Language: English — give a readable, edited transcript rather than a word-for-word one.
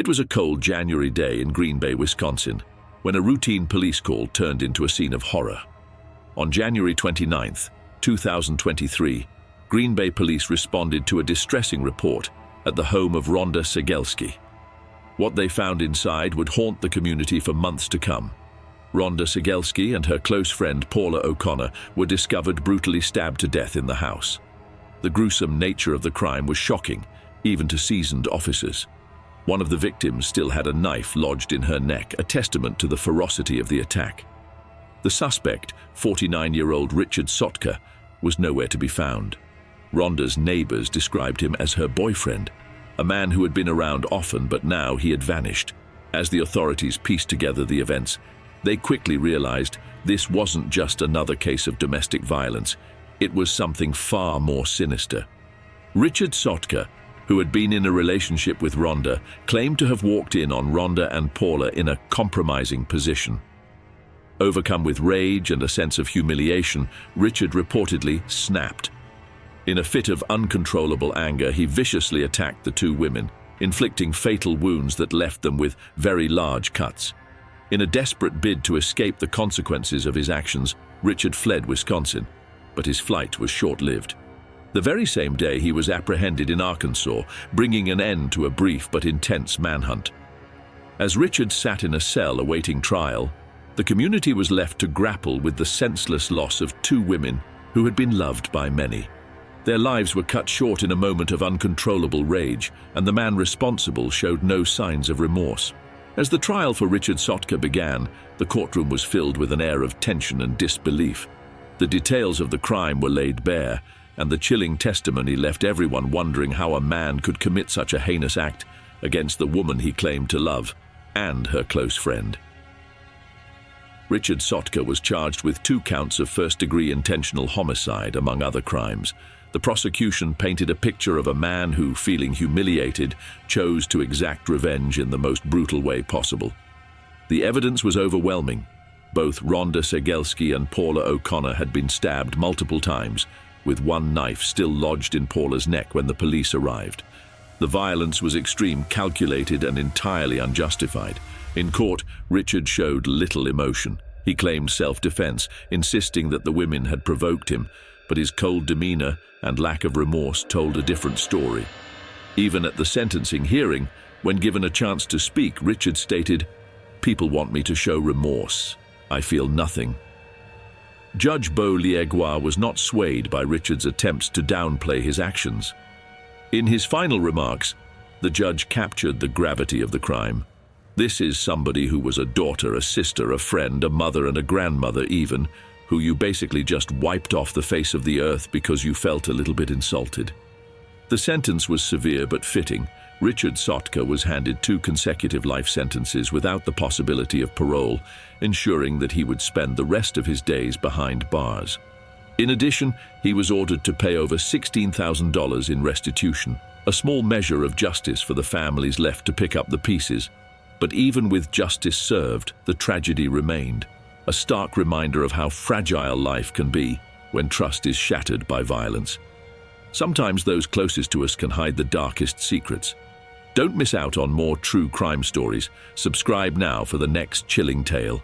It was a cold January day in Green Bay, Wisconsin, when a routine police call turned into a scene of horror. On January 29, 2023, Green Bay police responded to a distressing report at the home of Rhonda Cegelski. What they found inside would haunt the community for months to come. Rhonda Cegelski and her close friend Paula O'Connor were discovered brutally stabbed to death in the house. The gruesome nature of the crime was shocking, even to seasoned officers. One of the victims still had a knife lodged in her neck, a testament to the ferocity of the attack. The suspect, 49-year-old Richard Sotka, was nowhere to be found. Rhonda's neighbors described him as her boyfriend, a man who had been around often, but now he had vanished. As the authorities pieced together the events, they quickly realized this wasn't just another case of domestic violence. It was something far more sinister. Richard Sotka, who had been in a relationship with Rhonda, claimed to have walked in on Rhonda and Paula in a compromising position. Overcome with rage and a sense of humiliation, Richard reportedly snapped. In a fit of uncontrollable anger, he viciously attacked the two women, inflicting fatal wounds that left them with very large cuts. In a desperate bid to escape the consequences of his actions, Richard fled Wisconsin, but his flight was short-lived. The very same day, he was apprehended in Arkansas, bringing an end to a brief but intense manhunt. As Richard sat in a cell awaiting trial, the community was left to grapple with the senseless loss of two women who had been loved by many. Their lives were cut short in a moment of uncontrollable rage, and the man responsible showed no signs of remorse. As the trial for Richard Sotka began, the courtroom was filled with an air of tension and disbelief. The details of the crime were laid bare, and the chilling testimony left everyone wondering how a man could commit such a heinous act against the woman he claimed to love and her close friend. Richard Sotka was charged with 2 counts of first-degree intentional homicide, among other crimes. The prosecution painted a picture of a man who, feeling humiliated, chose to exact revenge in the most brutal way possible. The evidence was overwhelming. Both Rhonda Cegelski and Paula O'Connor had been stabbed multiple times, with one knife still lodged in Paula's neck when the police arrived. The violence was extreme, calculated, and entirely unjustified. In court, Richard showed little emotion. He claimed self-defense, insisting that the women had provoked him, but his cold demeanor and lack of remorse told a different story. Even at the sentencing hearing, when given a chance to speak, Richard stated, "People want me to show remorse. I feel nothing." Judge Bo Liegua was not swayed by Richard's attempts to downplay his actions. In his final remarks, the judge captured the gravity of the crime. "This is somebody who was a daughter, a sister, a friend, a mother, and a grandmother even, who you basically just wiped off the face of the earth because you felt a little bit insulted." The sentence was severe but fitting. Richard Sotka was handed 2 consecutive life sentences without the possibility of parole, ensuring that he would spend the rest of his days behind bars. In addition, he was ordered to pay over $16,000 in restitution, a small measure of justice for the families left to pick up the pieces. But even with justice served, the tragedy remained, a stark reminder of how fragile life can be when trust is shattered by violence. Sometimes those closest to us can hide the darkest secrets. Don't miss out on more true crime stories. Subscribe now for the next chilling tale.